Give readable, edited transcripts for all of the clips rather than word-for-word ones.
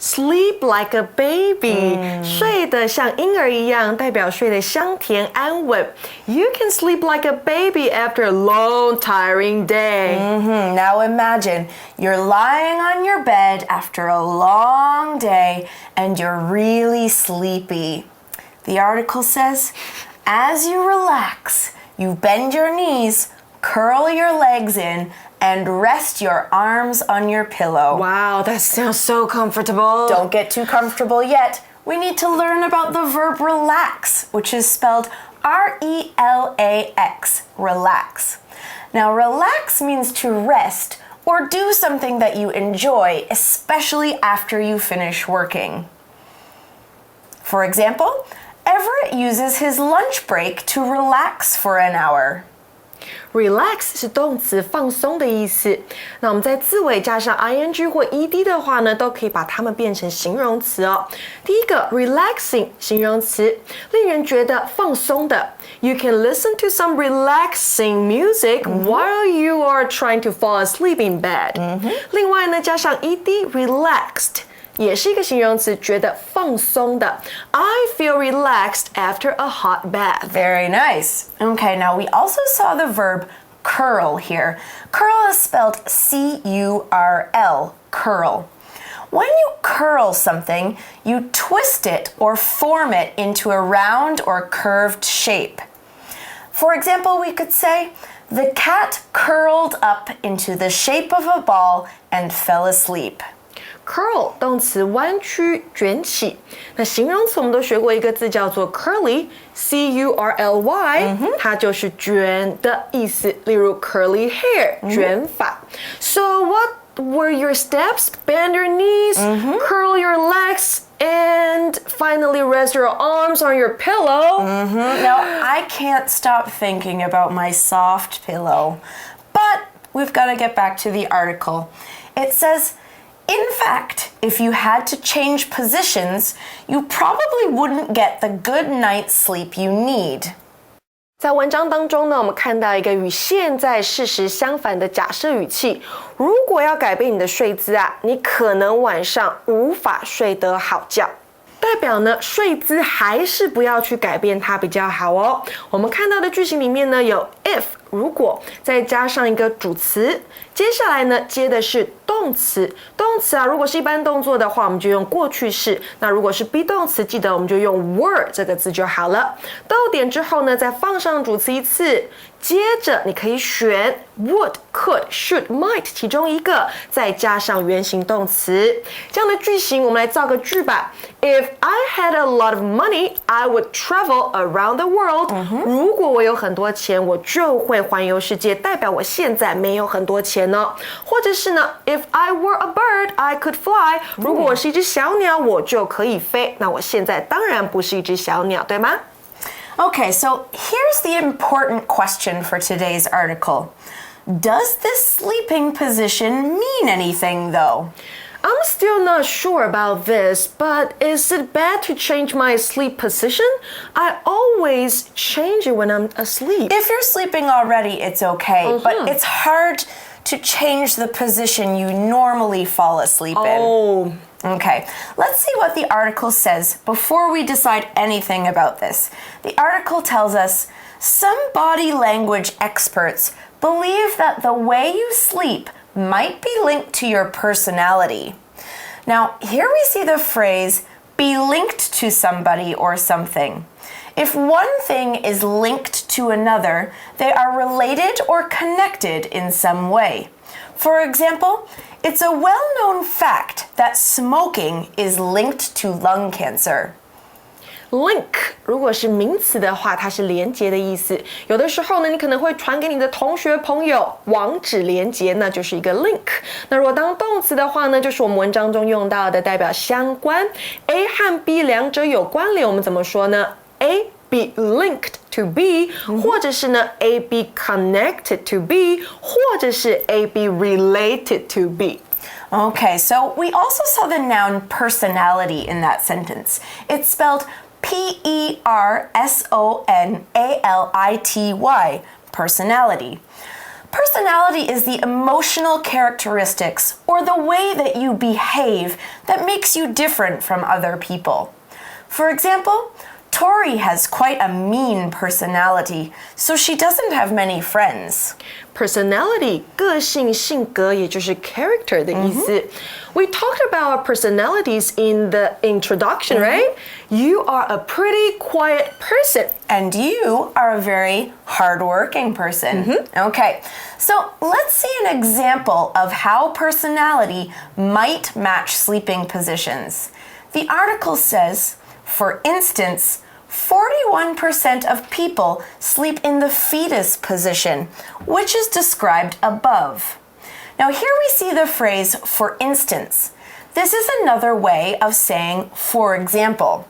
Sleep like a baby，睡得像婴儿一样，代表睡得香甜安稳。You can sleep like a baby after a long, tiring day. Now imagine you're lying on your bed after a long day and you're really sleepy. The article says, as you relax, you bend your knees, curl your legs in, and rest your arms on your pillow. Wow, that sounds so comfortable. Don't get too comfortable yet. We need to learn about the verb relax, which is spelled R-E-L-A-X, relax. Now, relax means to rest or do something that you enjoy, especially after you finish working. For example, Everett uses his lunch break to relax for an hour.Relax 是动词放松的意思，那我们在字尾加上 ing 或 ed 的话呢，都可以把它们变成形容词哦。第一个 relaxing 形容词，令人觉得放松的。You can listen to some relaxing music while you are trying to fall asleep in bed. 另外呢，加上 ed relaxed。也是一个形容词，觉得放松的。I feel relaxed after a hot bath. Very nice. Okay, now we also saw the verb curl here. Curl is spelled C-U-R-L, curl. When you curl something, you twist it or form it into a round or curved shape. For example, we could say, the cat curled up into the shape of a ball and fell asleep.Curl 动词弯曲卷起，那形容词我们都学过一个字叫做 curly C-U-R-L-Y，它就是卷的意思。例如 curly hair 卷发。So what were your steps? Bend your knees, curl your legs, and finally rest your arms on your pillow. Now I can't stop thinking about my soft pillow, but we've got to get back to the article. It says.In fact, if you had to change positions, you probably wouldn't get the good night's sleep you need. 在文章当中呢，我们看到一个与现在事实相反的假设语气。如果要改变你的睡姿啊，你可能晚上无法睡得好觉。代表呢，睡姿还是不要去改变它比较好哦。我们看到的句型里面呢，有 if 如果，再加上一个主词，接下来呢接的是动词。动词啊，如果是一般动作的话，我们就用过去式；那如果是 be 动词，记得我们就用 were 这个字就好了。逗点之后呢，再放上主词一次。接着你可以选 would, could, should, might 其中一个，再加上原形动词。这样的句型我们来造个句吧。If I had a lot of money, I would travel around the world. 如果我有很多钱，我就会环游世界，代表我现在没有很多钱哦。或者是呢 ，If I were a bird, I could fly. 如果我是一只小鸟，我就可以飞。那我现在当然不是一只小鸟，对吗？Okay, so here's the important question for today's article. Does this sleeping position mean anything, though? I'm still not sure about this, but is it bad to change my sleep position? I always change it when I'm asleep. If you're sleeping already, it's okay, but it's hard to change the position you normally fall asleep in. Okay, let's see what the article says before we decide anything about this. The article tells us, some body language experts believe that the way you sleep might be linked to your personality. Now, here we see the phrase, be linked to somebody or something. If one thing is linked to another, they are related or connected in some way. For example, it's a well-known fact that smoking is linked to lung cancer. Link 如果是名词的话，它是连结的意思。有的时候呢，你可能会传给你的同学朋友网址连结，那就是一个 link。那如果当动词的话呢，就是我们文章中用到的代表相关。A 和 B 两者有关联，我们怎么说呢 ？A be linked to B， 或者是呢 A be connected to B， 或者是 A be related to B。Okay, so we also saw the noun personality in that sentence. It's spelled P-E-R-S-O-N-A-L-I-T-Y, personality. Personality is the emotional characteristics or the way that you behave that makes you different from other people. For example, Tori has quite a mean personality, so she doesn't have many friends. Personality 个性性格也就是 character 的意思。We talked about personalities in the introduction, right? You are a pretty quiet person. And you are a very hardworking person. Okay, so let's see an example of how personality might match sleeping positions. The article says, for instance, 41% of people sleep in the fetus position, which is described above. Now here we see the phrase, for instance. This is another way of saying, for example.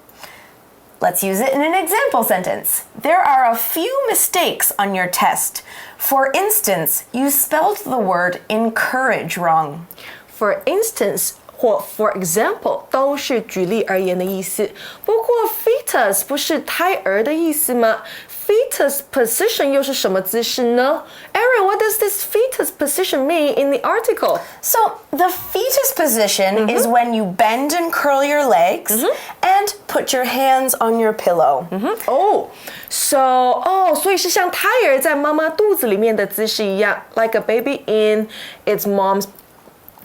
Let's use it in an example sentence. There are a few mistakes on your test. For instance, you spelled the word encourage wrong. For instance, 或 for example 都是举例而言的意思。不过 fetus 不是胎儿的意思吗？ Fetus position 又是什么姿势呢？ Aaron, what does this fetus position mean in the article? So the fetus position is when you bend and curl your legs and put your hands on your pillow. So 以是像胎儿在妈妈肚子里面的姿势一样 like a baby in its mom's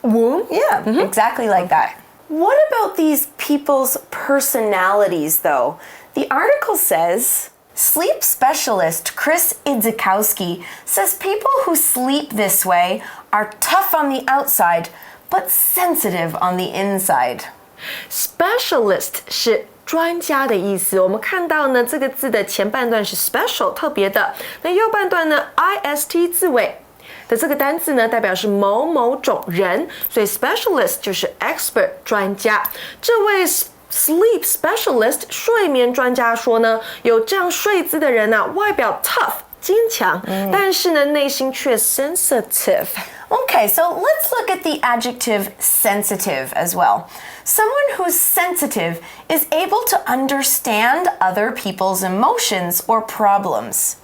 womb? Yeah, exactly like that. What about these people's personalities, though? The article says, sleep specialist Chris Idzikowski says people who sleep this way are tough on the outside, but sensitive on the inside. Specialist 是专家的意思。我们看到呢，这个字的前半段是 special 特别的，那右半段呢 ist 字尾的这个单字呢，代表是某某种人，所以 specialist 就是 expert 专家。这位 sleep specialist 睡眠专家说呢，有这样睡姿的人啊，外表 tough 坚强，但是呢，内心却 sensitive。Okay, so let's look at the adjective sensitive as well. Someone who's sensitive is able to understand other people's emotions or problems.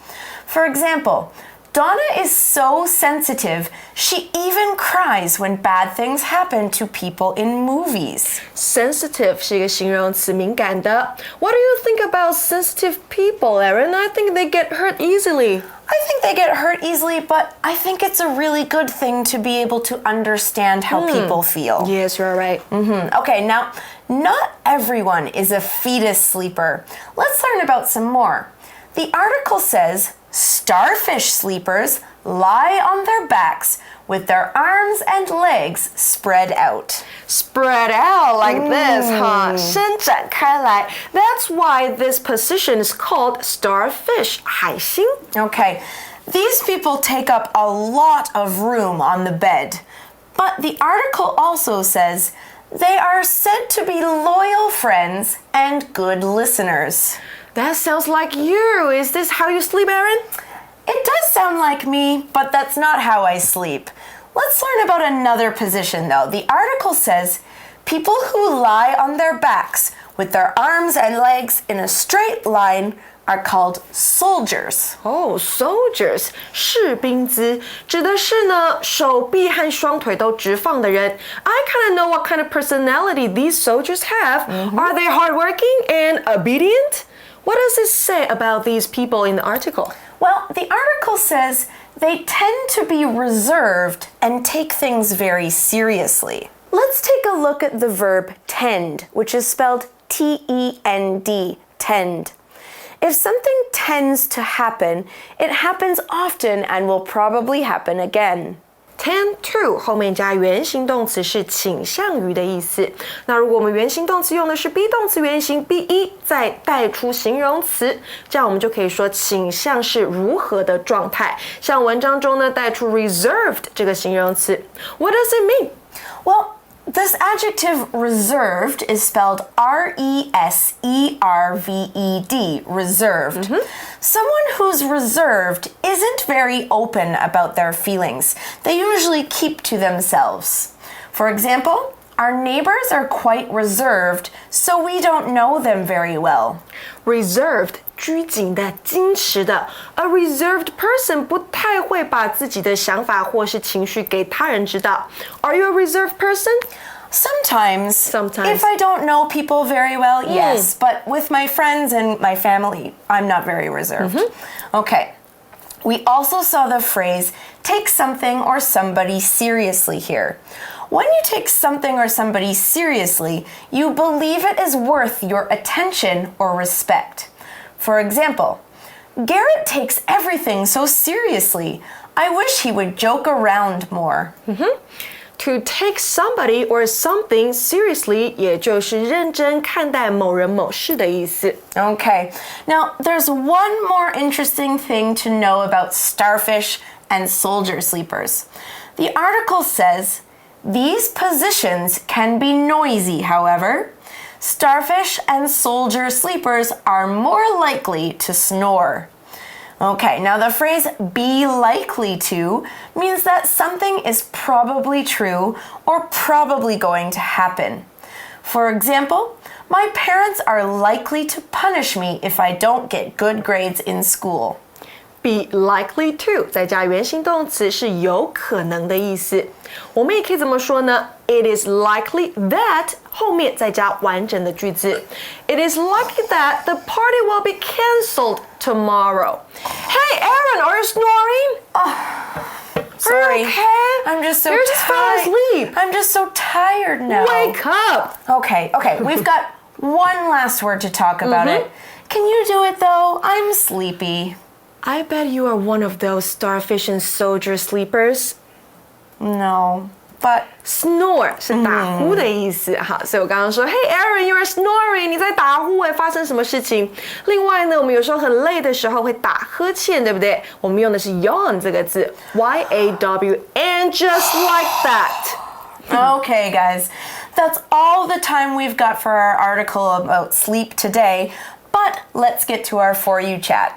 For example, Donna is so sensitive, she even cries when bad things happen to people in movies. Sensitive 是一个形容词，敏感的。What do you think about sensitive people, Aaron? I think they get hurt easily. I think they get hurt easily, but I think it's a really good thing to be able to understand how people feel. Yes, you're right. Okay, now, not everyone is a fetus sleeper. Let's learn about some more. The article says, starfish sleepers lie on their backs with their arms and legs spread out. Spread out like this, huh? 伸展开来. That's why this position is called starfish, 海星. Okay, these people take up a lot of room on the bed. But the article also says they are said to be loyal friends and good listeners. That sounds like you. Is this how you sleep, Aaron? It does sound like me, but that's not how I sleep. Let's learn about another position, though. The article says people who lie on their backs with their arms and legs in a straight line are called soldiers. Oh, soldiers, 士兵姿，指的是呢手臂和双腿都直放的人。I kind of know what kind of personality these soldiers have. Are they hardworking and obedient? What does it say about these people in the article? Well, the article says they tend to be reserved and take things very seriously. Let's take a look at the verb tend, which is spelled T-E-N-D, tend. If something tends to happen, it happens often and will probably happen again. Tend to 后面加原形动词是倾向于的意思。那如果我们原形动词用的是 be 动词原形 be 再带出形容词，这样我们就可以说倾向是如何的状态。像文章中呢带出 reserved 这个形容词。What does it mean? Well, this adjective reserved is spelled R-E-S-E-R-V-E-D, reserved. Someone who's reserved isn't very open about their feelings. They usually keep to themselves. For example, Our neighbors are quite reserved, so we don't know them very well. Reserved 拘谨的、矜持的。A reserved person 不太会把自己的想法或是情绪给他人知道。Are you a reserved person? Sometimes. If I don't know people very well, yes. But with my friends and my family, I'm not very reserved. Okay. We also saw the phrase, take something or somebody seriously here. When you take something or somebody seriously, you believe it is worth your attention or respect. For example, Garrett takes everything so seriously. I wish he would joke around more. To take somebody or something seriously 也就是认真看待某人某事的意思。Okay, now there's one more interesting thing to know about starfish and soldier sleepers. The article says, these positions can be noisy, however. Starfish and soldier sleepers are more likely to snore. Okay, now the phrase be likely to means that something is probably true or probably going to happen. For example, my parents are likely to punish me if I don't get good grades in school. Be likely to 再加原形动词是有可能的意思。我们也可以怎么说呢？ It is likely that 后面再加完整的句子。It is likely that the party will be cancelled tomorrow. Hey, Aaron, are you snoring? Sorry. Are you okay? I'm just so You're just fell asleep. I'm just so tired now. Wake up. Okay, we've got one last word to talk about it. Can you do it though? I'm sleepy. I bet you are one of those starfish and soldier sleepers. No, but Snore 是打呼的意思哈，所以我刚刚说 Hey Aaron, you are snoring， 你在打呼诶，发生什么事情？另外呢，我们有时候很累的时候会打呵欠，对不对？我们用的是 yawn 这个字 Y-A-W-N, just like that. Okay, guys, that's all the time we've got for our article about sleep today, but let's get to our For You chat.